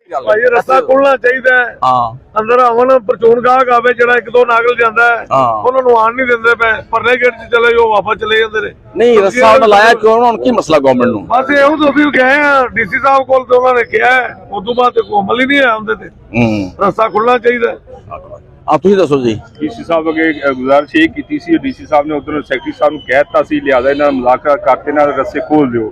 ਭਾਈ ਰਸਤਾ ਖੁੱਲਣਾ ਚਾਹੀਦਾ ਹੈ। ਅੰਦਰ ਆਵਣ ਪਰਚੂਨ ਗਾਹਕ ਆਵੇ ਜਿਹੜਾ ਇੱਕ ਦੋ ਨਾਗਲ ਜਾਂਦਾ ਹੈ ਉਹਨਾਂ ਨੂੰ ਆਣ ਨਹੀਂ ਦਿੰਦੇ ਪਏ, ਪਰਲੇ ਗੇਟ 'ਚ ਚਲੇ ਜਾਓ ਵਾਪਸ ਚਲੇ ਜਾਂਦੇ ਨੇ। ਨਹੀਂ ਰਸਤਾ ਉਹਨਾਂ ਲਾਇਆ ਕਿਉਂ, ਹੁਣ ਕੀ ਮਸਲਾ ਗਵਰਨਮੈਂਟ ਨੂੰ? ਬਸ ਇਹੋ ਤੁਸੀਂ ਗਏ ਆ ਡੀਸੀ ਸਾਹਿਬ ਕੋਲ ਤੇ ਉਹਨਾਂ ਨੇ ਕਿਹਾ ਉਦੋਂ ਬਾਅਦ ਕੋਈ ਅਮਲ ਹੀ ਨਹੀਂ ਆਇਆ ਉਹਦੇ ਤੇ। ਰਸਤਾ ਖੁੱਲਣਾ ਚਾਹੀਦਾ। ਤੁਸੀਂ ਦੱਸੋ ਜੀ। ਡੀਸੀ ਸਾਹਿਬ ਅੱਗੇ ਗੁਜ਼ਾਰਿਸ਼ ਇਹ ਕੀਤੀ ਸੀ, ਡੀਸੀ ਸਾਹਿਬ ਨੇ ਉਧਰ ਸੈਕਟਰੀ ਸਾਹਿਬ ਨੂੰ ਕਹਿ ਦਿੱਤਾ ਸੀ ਲਿਆਦਾ ਇਹਨਾਂ ਨਾਲ ਮੁਲਾਕਾਤ ਕਰਕੇ ਨਾਲ ਰਸਤੇ ਖੋਲ ਦਿਓ।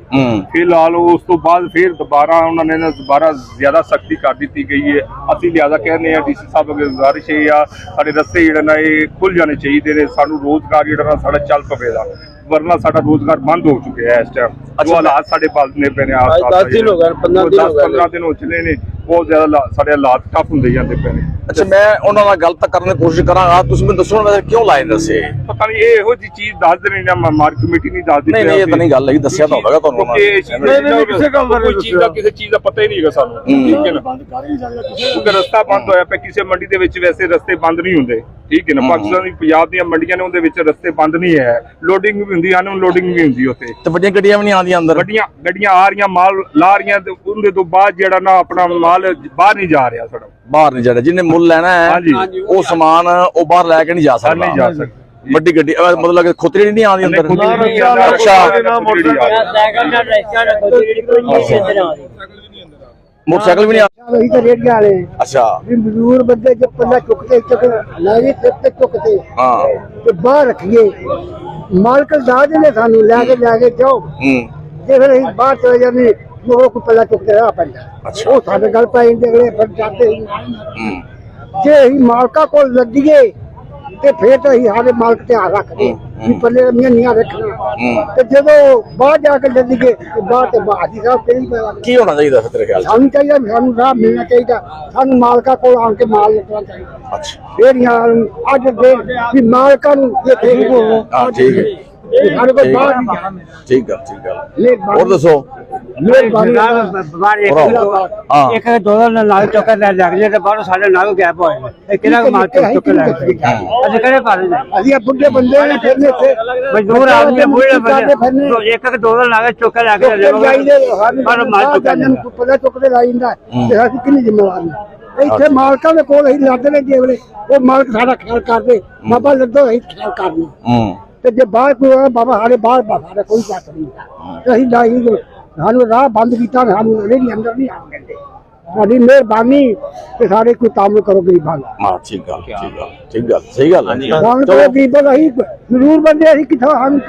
ਫਿਲਹਾਲ ਉਸ ਤੋਂ ਬਾਅਦ ਫਿਰ ਦੁਬਾਰਾ ਉਹਨਾਂ ਨੇ ਦੁਬਾਰਾ ਜ਼ਿਆਦਾ ਸਖਤੀ ਕਰ ਦਿੱਤੀ ਗਈ ਹੈ। ਅਸੀਂ ਲਿਆਦਾ ਕਹਿੰਦੇ ਆ ਡੀਸੀ ਸਾਹਿਬ ਅੱਗੇ ਗੁਜ਼ਾਰਿਸ਼ ਇਹ ਆ ਸਾਡੇ ਰਸਤੇ ਜਿਹੜੇ ਨਾ ਇਹ ਖੁੱਲ ਜਾਣੇ ਚਾਹੀਦੇ ਨੇ, ਸਾਨੂੰ ਰੋਜ਼ਗਾਰ ਜਿਹੜਾ ਨਾ ਸਾਡਾ ਚੱਲ ਪਵੇਗਾ, ਵਰਨਾ ਸਾਡਾ ਰੋਜ਼ਗਾਰ ਬੰਦ ਹੋ ਚੁੱਕਿਆ ਹੈ ਇਸ ਟਾਈਮ। ਜੋ ਹਾਲਾਤ ਸਾਡੇ ਬਲਨੇ ਪਏ ਨੇ 10 ਦਿਨ ਹੋ ਗਏ 15 ਦਿਨ ਹੋ ਚਲੇ ਨੇ, ਬਹੁਤ ਜ਼ਿਆਦਾ ਸਾਡੇ ਹਾਲਾਤ ਟਫ ਹੁੰਦੇ ਜਾਂਦੇ ਪਏ ਨੇ। ਅੱਛਾ ਮੈਂ ਉਹਨਾਂ ਨਾਲ ਗੱਲ ਤਾਂ ਕਰਨ ਦੀ ਕੋਸ਼ਿਸ਼ ਕਰਾਂਗਾ, ਤੁਸੀਂ ਮੈਨੂੰ ਦੱਸੋ ਨਾ ਕਿਉਂ ਲਾਏ ਦੱਸੇ? ਪਤਾ ਨਹੀਂ ਇਹ ਇਹੋ ਜਿਹੀ ਚੀਜ਼ ਦੱਸ ਦੇਣੀ ਨਾ ਮਾਰਕੀਟ ਕਮੇਟੀ ਨਹੀਂ ਦੱਸਦੀ। ਨਹੀਂ ਇਹ ਤਾਂ ਨਹੀਂ ਗੱਲ ਹੈ, ਦੱਸਿਆ ਤਾਂ ਹੋਵੇਗਾ ਤੁਹਾਨੂੰ। ਨਹੀਂ ਕਿਸੇ ਗੱਲ ਦਾ ਕੋਈ ਚੀਜ਼ ਦਾ ਕਿਸੇ ਚੀਜ਼ ਦਾ ਪਤਾ ਹੀ ਨਹੀਂ ਹੈਗਾ ਸਾਨੂੰ, ਠੀਕ ਹੈ ਨਾ। ਕਿਉਂਕਿ ਰਸਤਾ ਬੰਦ ਹੋਇਆ ਪਿਆ, ਕਿਸੇ ਮੰਡੀ ਦੇ ਵਿੱਚ ਵੈਸੇ ਰਸਤੇ ਬੰਦ ਨਹੀਂ ਹੁੰਦੇ, ਠੀਕ ਹੈ ਨਾ। ਪਾਕਿਸਤਾਨ ਦੀ ਪੰਜਾਬ ਦੀਆਂ ਮੰਡੀਆਂ ਨੇ ਉਹਦੇ ਵਿੱਚ ਰਸਤੇ ਬੰਦ ਨਹੀਂ ਹੈ, ਲੋਡਿੰਗ ਵੀ ਹੁੰਦੀ, ਅਨਲੋਡਿੰਗ ਵੀ ਹੁੰਦੀ ਉੱਥੇ, ਤੇ ਵੱਡੀਆਂ ਗੱਡੀਆਂ ਵੀ ਨਹੀਂ ਆਉਂਦੀਆਂ ਅੰਦਰ। ਗੱਡੀਆਂ ਆ ਰਹੀਆਂ, ਮਾਲ ਲਾ ਰਹੀਆਂ, ਤੇ ਉਹਦੇ ਤੋਂ ਬਾਅਦ ਜਿਹੜਾ ਨਾ ਆਪਣਾ ਮਾਲ ਬਾਹਰ ਨਹੀਂ ਜਾ ਰਿਹਾ ਸਾਡਾ, ਬਾਹਰ ਨਹੀਂ ਜਾ ਰਿਹਾ। ਜਿਹਨੇ ਮੁੱਲ ਲੈਣਾ ਹੈ ਉਹ ਸਮਾਨ ਉਹ ਬਾਹਰ ਲੈ ਕੇ ਨਹੀਂ ਜਾ ਸਕਦਾ। ਨਹੀਂ ਜਾ ਸਕਦਾ ਵੱਡੀ ਗੱਡੀ ਮਤਲਬ ਕਿ ਖੁੱਤਰੀ ਨਹੀਂ ਆਉਂਦੀ ਅੰਦਰ। ਮੋਟਰਸਾਈਕਲ ਵੀ ਨਹੀਂ ਆਉਂਦਾ ਰੇੜੀਆਂ ਵਾਲੇ। ਅੱਛਾ ਮਜ਼ਦੂਰ ਬੰਦੇ ਜਦ ਪੱਲਾ ਚੁੱਕਦੇ ਲਾਗੇ ਚੁੱਕਦੇ ਤੇ ਬਾਹਰ ਰੱਖੀਏ, ਮਾਲਕ ਦਾਜ ਨੇ ਸਾਨੂੰ ਲੈ ਕੇ ਜਾਓ, ਤੇ ਫਿਰ ਅਸੀਂ ਬਾਹਰ ਚਲੇ ਜਾਂਦੇ ਉਹ ਕੋਈ ਪੱਲਾ ਚੁੱਕਦੇ ਰਾਹ ਪੈਂਦਾ, ਉਹ ਸਾਡੇ ਗੱਲ ਪੈ ਜਾਂਦੇ ਅਗਲੇ ਫਿਰ ਜਾਂਦੇ। ਜੇ ਅਸੀਂ ਮਾਲਕਾਂ ਕੋਲ ਲੱਦੀਏ ਤੇ ਫਿਰ ਤਾਂ ਅਸੀਂ ਸਾਡੇ ਮਾਲਕ ਧਿਆਨ ਰੱਖਦੇ ਵੀ ਪੱਲੇ ਮਹੀਨੀਆਂ ਰੱਖਣਾ, ਤੇ ਜਦੋਂ ਬਾਹਰ ਜਾ ਕੇ ਲੱਦੀਏ ਤੇ ਬਾਹਰ ਤੇ ਬਾਜੀ ਸਾਹਿਬ ਕਿਹੜੀ ਪੈ ਕੀ ਹੋਣਾ ਚਾਹੀਦਾ ਫਿਰ ਤੇਰੇ ਖਿਆਲ? ਸਾਨੂੰ ਚਾਹੀਦਾ ਸਾਨੂੰ ਰਾਹ ਮਿਲਣਾ ਚਾਹੀਦਾ, ਸਾਨੂੰ ਮਾਲਕਾਂ ਕੋਲ ਆਣ ਕੇ ਮਾਲ ਲੱਦਣਾ ਚਾਹੀਦਾ। ਅੱਛਾ ਫੇਰੀਆਂ ਅੱਜ ਦੇ ਵੀ ਮਾਲਕਾਂ ਨੂੰ ਹਾਂ ਠੀਕ ਹੈ, ਸਾਡੇ ਕੋਲ ਬਾਹਰ ਨਹੀਂ ਜਾਣਾ। ਠੀਕ ਹੈ। ਹੋਰ ਦੱਸੋ। ਇੱਕ ਦੋ ਨਾਲ ਚੁੱਕ ਲੈ ਲੱਗ ਜੇ ਤੇ ਬਾਹਰੋਂ ਸਾਡੇ ਨਾਲ ਗੈਪ ਹੋਏ ਕਿਹੜਾ ਮਾਲ ਚੁੱਕ ਲੈ ਅਸੀਂ ਕਿਹੜੇ ਪਾਲੇ ਅਸੀਂ ਬੁੱਢੇ ਬੰਦੇ ਨੇ ਫਿਰਨੇ ਇੱਥੇ ਮਜ਼ਦੂਰ ਆਦਮੀ ਬੁੱਢੇ ਬੰਦੇ ਇੱਕ ਦੋ ਨਾਲ ਚੁੱਕ ਲੈ ਕੇ ਪਰ ਮਾਲ ਚੁੱਕਦੇ ਲਾਈ ਜਾਂਦਾ ਤੇ ਅਸੀਂ ਕਿੰਨੀ ਜ਼ਿੰਮੇਵਾਰ ਨੇ। ਇੱਥੇ ਮਾਲਕਾਂ ਦੇ ਕੋਲ ਅਸੀਂ ਲੱਦ ਲੈ ਜੇਵਲੇ ਉਹ ਮਾਲਕ ਸਾਡਾ ਖਿਆਲ ਕਰਦੇ, ਬਾਬਾ ਲੱਦੋ ਅਸੀਂ ਖਿਆਲ ਕਰਨੀ, ਤੇ ਜੇ ਬਾਹਰ ਕੋਈ ਬਾਬਾ ਸਾਡੇ ਬਾਹਰ ਸਾਡਾ ਕੋਈ ਬਾਤ ਨਹੀਂ, ਅਸੀਂ ਲਾਈ ਸਾਨੂੰ ਰਾਹ ਬੰਦ ਕੀਤਾ, ਸਾਨੂੰ ਰੇੜੀ ਅੰਦਰ ਨਹੀਂ ਆਉਣ ਦਿੰਦੇ। ਸਾਡੀ ਮਿਹਰਬਾਨੀ ਤੇ ਸਾਰੇ ਕੋਈ ਕੰਮ ਕਰੋ ਗਰੀਬਾਂ ਦਾ। ਹਾਂ ਠੀਕ ਗੱਲ ਸਹੀ ਗੱਲ ਹੈ। ਗਰੀਬਾਂ ਦਾ ਅਸੀਂ ਜ਼ਰੂਰ ਬੰਦੇ ਅਸੀਂ ਕਿੱਥੋਂ ਸਾਨੂੰ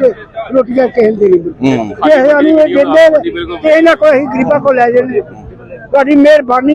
ਰੋਟੀਆਂ ਕਿਸੇ ਦੇ ਨਹੀਂ, ਕਿਸੇ ਨਾ ਕੋਈ ਅਸੀਂ ਗਰੀਬਾਂ ਕੋਲ ਲੈ ਜਾਂਦੇ। ਤੁਹਾਡੀ ਮਿਹਰਬਾਨੀ।